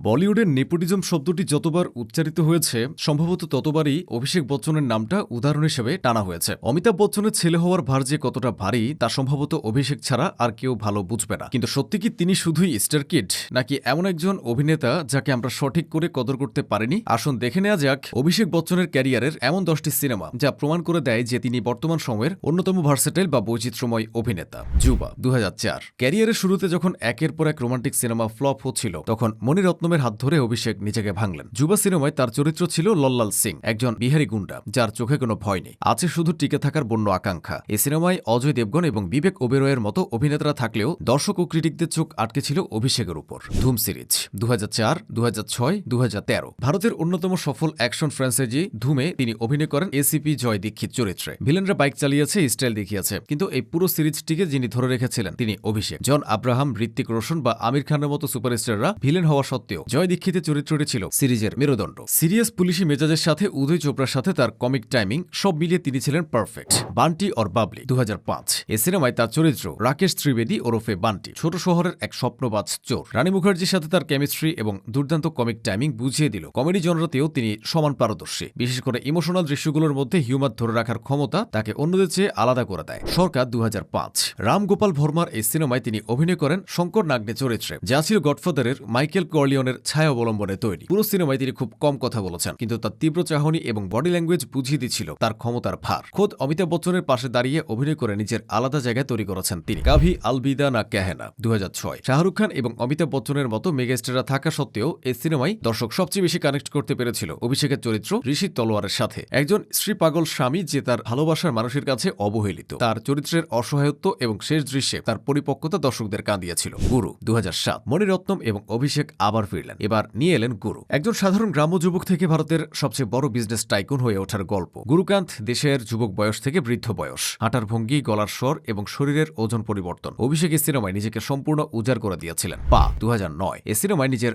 বলিউডের নেপোটিজম শব্দটি যতবার উচ্চারিত হয়েছে সম্ভবত ততবারই অভিষেক বচ্চনের নামটা উদাহরণ হিসেবে টানা হয়েছে। অমিতাভ বচ্চনের ছেলে হওয়ার ভার যে কতটা ভারী তা সম্ভবত অভিষেক ছাড়া আর কেউ ভালো বুঝবে না। কিন্তু সত্যি কি তিনি শুধুই স্টার কিড, নাকি এমন একজন অভিনেতা যাকে আমরা সঠিক করে কদর করতে পারিনি? আসুন দেখে নেওয়া যাক অভিষেক বচ্চনের ক্যারিয়ারের এমন 10টি সিনেমা যা প্রমাণ করে দেয় যে তিনি বর্তমান সময়ের অন্যতম ভার্সেটাইল বা বৈচিত্র্যময় অভিনেতা। যুবা 2004। ক্যারিয়ারের শুরুতে যখন একের পর এক রোমান্টিক সিনেমা ফ্লপ হচ্ছিল তখন মণিরত্নমের হাত ধরে অভিষেক নিজেকে ভাঙলেন। যুবা সিনেমায় তার চরিত্র ছিল লল্লাল সিং, একজন বিহারি গুন্ডা যার চোখে কোনো ভয় নেই, আছে শুধু টিকে থাকার বন্য আকাঙ্ক্ষা। এই সিনেমায় অজয় দেবগন এবং বিবেক ওবেরয়ের মতো অভিনেতারা থাকলেও দর্শক ও ক্রিটিকদের চোখ আটকে ছিল অভিষেকের উপর। ধুম সিরিজ 2004, 2006, 2013। ভারতের অন্যতম সফল অ্যাকশন ফ্র্যাঞ্চাইজি ধুমে তিনি অভিনয় করেন এসিপি জয় দীক্ষিত চরিত্রে। ভিলেনরা বাইক চালিয়েছে, স্টাইল দেখিয়েছে, কিন্তু এই পুরো সিরিজটিকে যিনি ধরে রেখেছিলেন তিনি অভিষেক। জন আব্রাহাম, ঋত্বিক রোশন বা আমির খানের মতো সুপারস্টাররা ভিলেন হওয়া সত্ত্বেও জয় দীক্ষিতের চরিত্রটি ছিল সিরিজের মেরুদণ্ড। সিরিয়াস পুলিশি মেজাজের সাথে উদয় চোপড়ার সাথে তার কমিক টাইমিং সব মিলিয়ে তিনি ছিলেন পারফেক্ট। বান্টি অর বাবলি 2005। এই সিনেমায় তার চরিত্র রাকেশ ত্রিবেদী ওরফে বান্টি, ছোট শহরের এক স্বপ্নবাজ চোর। রানী মুখার্জির সাথে তার কেমিস্ট্রি এবং দুর্দান্ত কমিক টাইমিং বুঝিয়ে দিল কমেডি জনরাতেও তিনি সমান পারদর্শী। বিশেষ করে ইমোশনাল দৃশ্যগুলোর মধ্যে হিউমার ধরে রাখার ক্ষমতা তাকে অন্যদের চেয়ে আলাদা করে দেয়। সরকার 2005। রাম গোপাল ভর্মার এই সিনেমায় তিনি অভিনয় করেন শঙ্কর নাগনে চরিত্রে, যা ছিল গডফাদারের মাইকেল কর্লিয়নের ছায়া অবলম্বনে তৈরি। পুরো সিনেমায় তিনি খুব কম কথা বলেছেন, কিন্তু তার তীব্র চাহনি এবং বডি ল্যাঙ্গুয়েজ বুঝিয়ে দিচ্ছিল তার ক্ষমতার ভার। খোদ অমিতাভ বচ্চনের পাশে দাঁড়িয়ে অভিনয় করে নিজের আলাদা জায়গায় তৈরি করেছেন তিনি। কাভি আলবিদা না কেহেনা 2006। শাহরুখ খান এবং অমিতাভ বচ্চনের মতো মেগাস্টাররা থাকা সত্ত্বেও এই সিনেমায় দর্শক সবচেয়ে বেশি কানেক্ট করতে পেরেছিল অভিষেকের চরিত্র ঋষি তলোয়ারের সাথে, একজন স্ত্রী পাগল স্বামী যে তার ভালোবাসার মানুষের কাছে অবহেলিত। তার চরিত্রের অসহায়ত্ব এবং শেষ দৃশ্যে তার পরিপক্কতা দর্শকদের কাঁদিয়েছিল। গুরু 2007। মণিরত্নম এবং অভিষেক আবার ফিরলেন, এবার নিয়ে এলেন গুরু, একজন সাধারণ গ্রাম্য যুবক থেকে ভারতের সবচেয়ে বড় বিজনেস টাইকুন হয়ে ওঠার গল্প। গুরুকান্ত দেশের যুবক বয়স থেকে বৃদ্ধ বয়স, হাঁটার ভঙ্গি, গলার স্বর এবং শরীরের ওজন পরিবর্তন। অভিষেক এই সিনেমায় নিজেকে সম্পূর্ণ উজাড় করে দিয়েছিলেন। পা 2009। এই সিনেমায় নিজের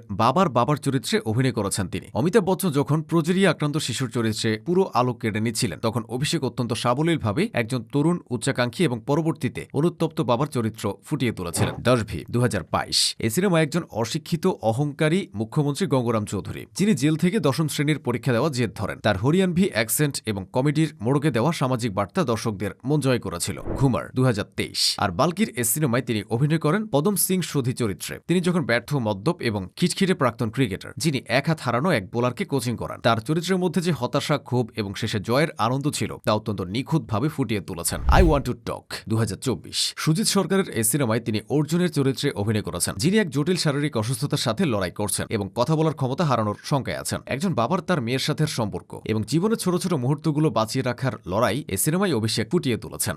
বাবার চরিত্রে অভিনয় করেছেন তিনি। অমিতাভ বচ্চন যখন প্রোজেরিয়া আক্রান্ত শিশুর চরিত্রে পুরো আলো কেড়ে নিচ্ছিলেন তখন অভিষেক অত্যন্ত সাবলীলভাবে একজন তরুণ, উচ্চাকাঙ্ক্ষী এবং পরবর্তীতে অনুতপ্ত বাবার চরিত্র ফুটিয়ে তুলেছিলেন। দশভি 2022। এই সিনেমায় একজন অশিক্ষিত অহংকারী মুখ্যমন্ত্রী গঙ্গরাম চৌধুরী, যিনি জেল থেকে 10ম শ্রেণীর পরীক্ষা দেওয়া জেদ ধরেন। তার হরিয়ানভি অ্যাকসেন্ট এবং কমেডির মোড়কে দেওয়া সামাজিক বার্তা দর্শকদের মন জয় করেছিল। ঘুমার 2023। আর বাল্কির এই সিনেমায় তিনি অভিনয় করেন পদম সিং সোধি চরিত্রে। তিনি যখন ব্যর্থ, মদ্যপ এবং খিটখিটে প্রাক্তন ক্রিকেটার, যিনি এক হাত হারানো এক বোলারকে কোচিং করান। তার চরিত্রের মধ্যে যে হতাশা, ক্ষোভ এবং শেষে জয়ের আনন্দ ছিল তা অত্যন্ত নিখুঁতভাবে ফুটিয়ে তুলেছেন। I want to talk 2024। Sujit সরকারের এই সিনেমায় তিনি অর্জুনের চরিত্রে অভিনয় করেছেন, যিনি এক জটিল শারীরিক অসুস্থতার সাথে লড়াই করছেন এবং কথা বলার ক্ষমতা হারানোর শঙ্কায় আছেন। একজন বাবার তার মেয়ের সাথে সম্পর্ক এবং জীবনের ছোট ছোট মুহূর্তগুলো বাঁচিয়ে রাখার লড়াই এই সিনেমায় অভিষেক ফুটিয়ে তুলেছেন।